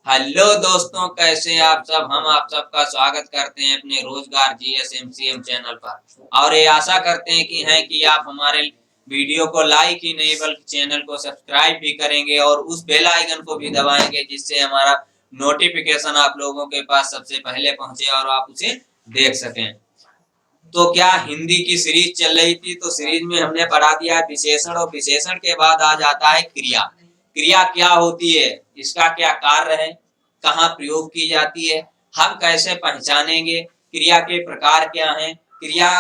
Hello दोस्तों, कैसे हैं आप सब। हम आप सबका स्वागत करते हैं अपने रोजगार GSMCM चैनल पर और ये आशा करते हैं कि आप हमारे वीडियो को लाइक ही नहीं बल्कि चैनल को सब्सक्राइब भी करेंगे और उस बेल आइकन को भी दबाएंगे, जिससे हमारा नोटिफिकेशन आप लोगों के पास सबसे पहले पहुंचे और आप उसे देख सकें। तो क्या हिंदी की सीरीज चल रही थी, तो सीरीज में हमने पढ़ा दिया विशेषण और विशेषण के बाद आ जाता है क्रिया। क्रिया क्या होती है, इसका क्या कार्य है, कहाँ प्रयोग की जाती है, हम कैसे पहचानेंगे, क्रिया के प्रकार क्या हैं, क्रिया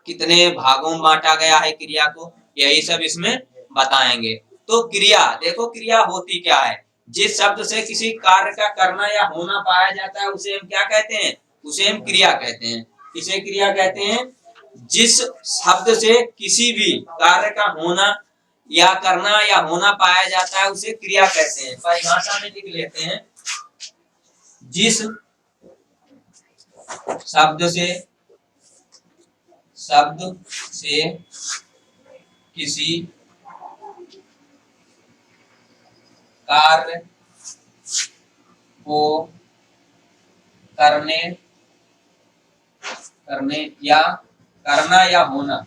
कितने भागों में बांटा गया है क्रिया को, यही सब इसमें बताएंगे। तो क्रिया देखो, क्रिया होती क्या है। जिस शब्द से किसी कार्य का करना या होना पाया जाता है उसे हम क्या कहते हैं, उसे हम क्रिया कहते हैं। किसे क्रिया कहते हैं? जिस शब्द से किसी भी कार्य का होना या करना या होना पाया जाता है उसे क्रिया कहते हैं। परिभाषा में लिख लेते हैं, जिस शब्द से किसी कार्य को करने या करना या होना,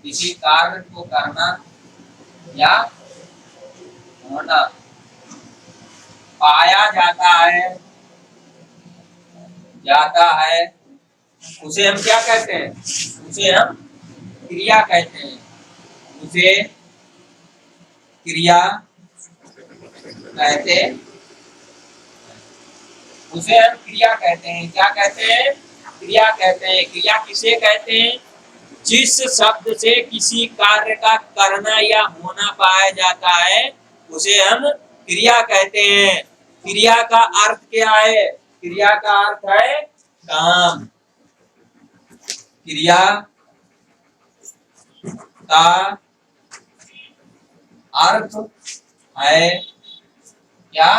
किसी कार्य को करना या होना पाया जाता है उसे हम क्या कहते हैं? उसे हम क्रिया कहते हैं। उसे क्रिया कहते हैं। उसे हम क्रिया कहते हैं। क्या कहते हैं? क्रिया कहते हैं। क्रिया किसे कहते हैं? जिस शब्द से किसी कार्य का करना या होना पाया जाता है उसे हम क्रिया कहते हैं। क्रिया का अर्थ क्या है? क्रिया का अर्थ है काम। क्रिया का अर्थ है क्या?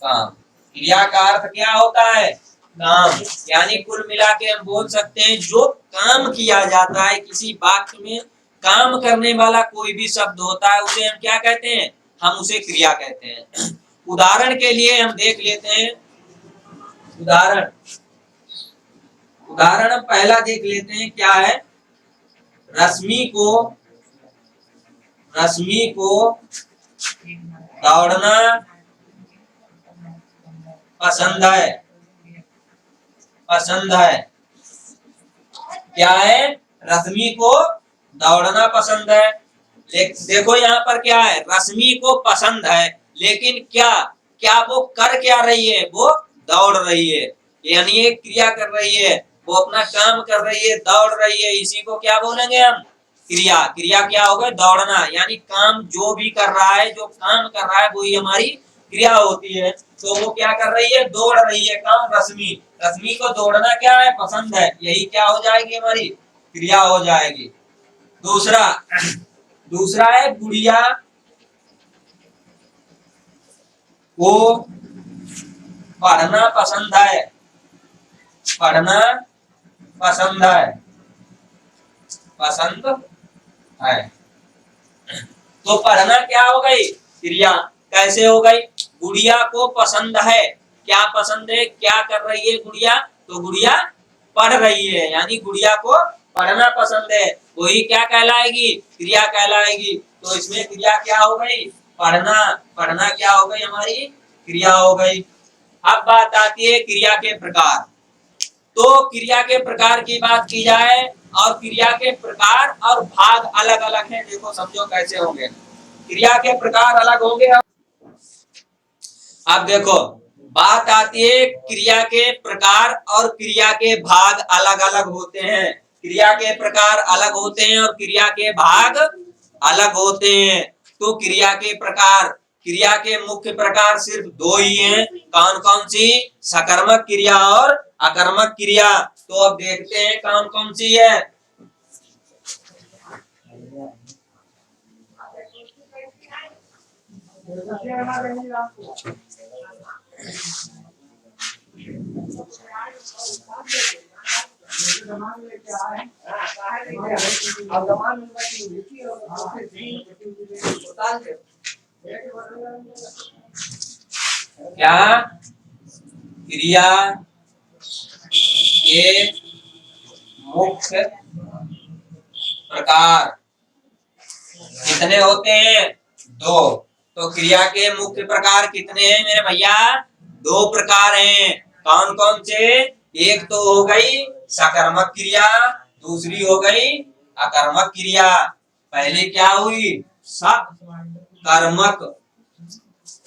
काम। क्रिया का अर्थ क्या होता है? काम। यानी कुल मिला के हम बोल सकते हैं जो काम किया जाता है किसी वाक्य में, काम करने वाला कोई भी शब्द होता है उसे हम क्या कहते हैं? हम उसे क्रिया कहते हैं। उदाहरण के लिए हम देख लेते हैं। उदाहरण हम पहला देख लेते हैं, क्या है? रश्मि को दौड़ना पसंद है। क्या है? रश्मि को दौड़ना पसंद है। देखो यहाँ पर क्या है, रश्मि को पसंद है, लेकिन क्या वो कर क्या रही है? वो दौड़ रही है, यानी एक क्रिया कर रही है, वो अपना काम कर रही है, दौड़ रही है। इसी को क्या बोलेंगे हम? क्रिया। क्रिया क्या होगा? दौड़ना। यानी काम जो भी कर रहा है, जो काम कर रहा है वही हमारी क्रिया होती है। तो वो क्या कर रही है? दौड़ रही है। काम रश्मि को दौड़ना क्या है? पसंद है। यही क्या हो जाएगी? हमारी क्रिया हो जाएगी। दूसरा है गुड़िया को पढ़ना पसंद है। तो पढ़ना क्या हो गई? क्रिया। कैसे हो गई? गुड़िया को पसंद है। क्या पसंद है? क्या कर रही है गुड़िया? तो गुड़िया पढ़ रही है, यानी गुड़िया को पढ़ना पसंद है। वही क्या कहलाएगी? क्रिया कहलाएगी। तो इसमें क्रिया क्या हो गई? पढ़ना क्या हो गई? हमारी क्रिया हो गई। अब बात आती है क्रिया के प्रकार। तो क्रिया के प्रकार की बात की जाए, और क्रिया के प्रकार और भाग अलग अलग हैं। देखो समझो कैसे होंगे। क्रिया के प्रकार अलग होंगे। अब देखो बात आती है, क्रिया के प्रकार और क्रिया के भाग अलग अलग होते हैं। क्रिया के प्रकार अलग होते हैं और क्रिया के भाग अलग होते हैं। तो क्रिया के प्रकार, क्रिया के मुख्य प्रकार सिर्फ दो ही हैं। कौन कौन सी? सकर्मक क्रिया और अकर्मक क्रिया। तो अब देखते हैं कौन कौन सी है। क्या क्रिया के मुख्य प्रकार कितने होते हैं? 2। तो क्रिया के मुख्य प्रकार कितने हैं मेरे भैया? 2 प्रकार हैं। कौन कौन से? एक तो हो गई सकर्मक क्रिया, दूसरी हो गई अकर्मक क्रिया। पहले क्या हुई? सकर्मक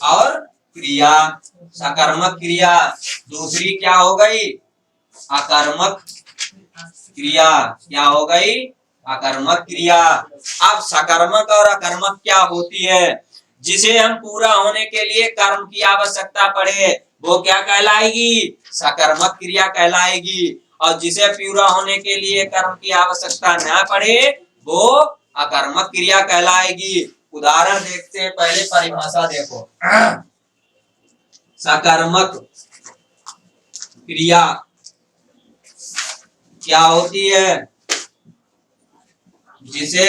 और क्रिया, सकर्मक क्रिया। दूसरी क्या हो गई? अकर्मक क्रिया। क्या हो गई? अकर्मक क्रिया। अब सकर्मक और अकर्मक क्या होती है? जिसे हम पूरा होने के लिए कर्म की आवश्यकता पड़े वो क्या कहलाएगी? सकर्मक क्रिया कहलाएगी। और जिसे पूरा होने के लिए कर्म की आवश्यकता न पड़े वो अकर्मक क्रिया कहलाएगी। उदाहरण देखते हैं, पहले परिभाषा देखो। सकर्मक क्रिया क्या होती है? जिसे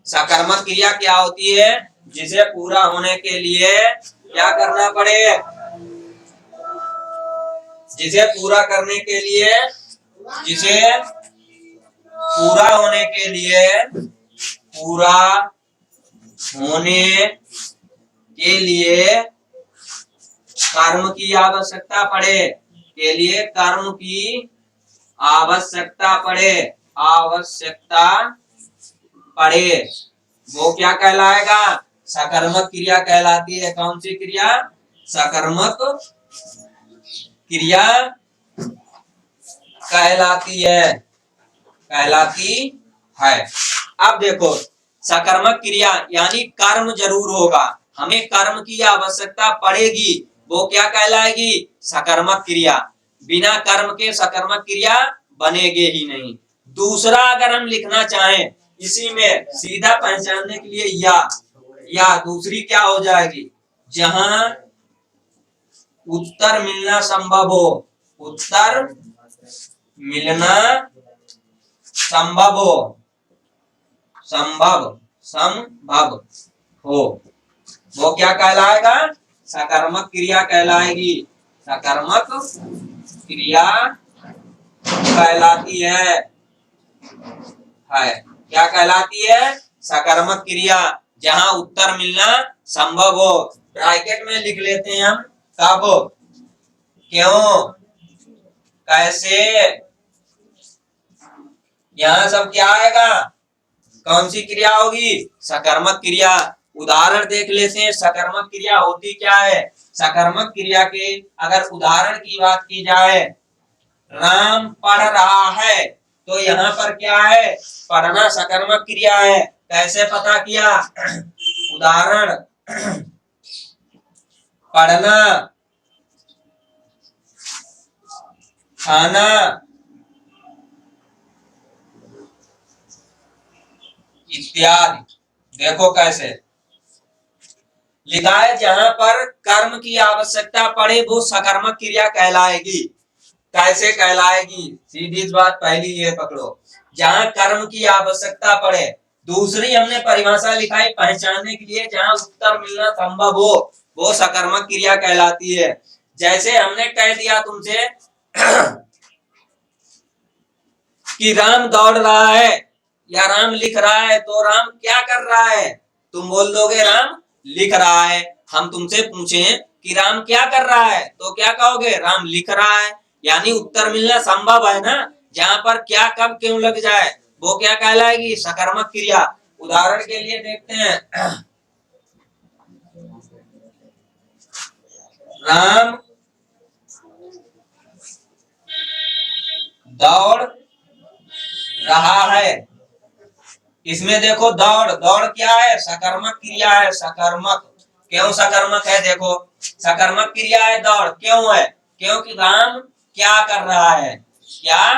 सकर्मक क्रिया क्या होती है? जिसे पूरा होने के लिए क्या करना पड़े? जिसे पूरा करने के लिए, जिसे पूरा होने के लिए, पूरा होने के लिए कर्म की आवश्यकता पड़े, के लिए कर्म की आवश्यकता पड़े, आवश्यकता पड़े, वो क्या कहलाएगा? सकर्मक क्रिया कहलाती है। कौन सी क्रिया? सकर्मक क्रिया कहलाती है, कहलाती है। अब देखो, सकर्मक क्रिया यानी कर्म जरूर होगा, हमें कर्म की आवश्यकता पड़ेगी, वो क्या कहलाएगी? सकर्मक क्रिया। बिना कर्म के सकर्मक क्रिया बनेगी ही नहीं। दूसरा अगर हम लिखना चाहें इसी में सीधा पहचानने के लिए या दूसरी क्या हो जाएगी? जहां उत्तर मिलना संभव हो, उत्तर मिलना संभव हो, संभव हो, वो क्या कहलाएगा? सकर्मक क्रिया कहलाएगी। सकर्मक क्रिया कहलाती है। क्या कहलाती है? सकर्मक क्रिया, जहां उत्तर मिलना संभव हो। ब्रैकेट में लिख लेते हैं हम, कब, क्यों, कैसे, यहाँ सब क्या आएगा? कौन सी क्रिया होगी? सकर्मक क्रिया। उदाहरण देख लेते हैं, सकर्मक क्रिया होती क्या है? सकर्मक क्रिया के अगर उदाहरण की बात की जाए, राम पढ़ रहा है, तो यहाँ पर क्या है? पढ़ना सकर्मक क्रिया है। कैसे पता किया? उदाहरण, पढ़ना, खाना इत्यादि। देखो कैसे लिखा है, जहां पर कर्म की आवश्यकता पड़े वो सकर्मक क्रिया कहलाएगी। कैसे कहलाएगी? सीधी बात पहली ये पकड़ो, जहां कर्म की आवश्यकता पड़े। दूसरी हमने परिभाषा लिखाई पहचानने के लिए, जहां उत्तर मिलना संभव हो वो सकर्मक क्रिया कहलाती है। जैसे हमने कह दिया तुमसे कि राम दौड़ रहा है या राम लिख रहा है, तो राम क्या कर रहा है? तुम बोल दोगे राम लिख रहा है। हम तुमसे पूछें कि राम क्या कर रहा है, तो क्या कहोगे? राम लिख रहा है। यानी उत्तर मिलना संभव है ना। जहां पर क्या कब क्यों लग जाए वो क्या कहलाएगी? सकर्मक क्रिया। उदाहरण के लिए देखते हैं, राम दौड़ रहा है। इसमें देखो दौड़, दौड़ क्या है? सकर्मक क्रिया है। सकर्मक, क्यों सकर्मक है? देखो सकर्मक क्रिया है, दौड़ क्यों है? क्योंकि राम क्या कर रहा है? क्या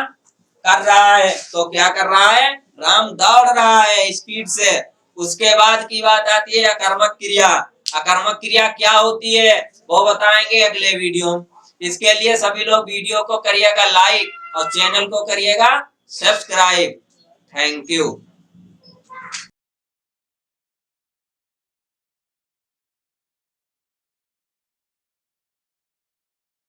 कर रहा है? तो क्या कर रहा है? राम दौड़ रहा है स्पीड से। उसके बाद की बात आती है अकर्मक क्रिया। अकर्मक क्रिया क्या होती है वो बताएंगे अगले वीडियो। इसके लिए सभी लोग वीडियो को करिएगा लाइक और चैनल को करिएगा सब्सक्राइब। Thank you.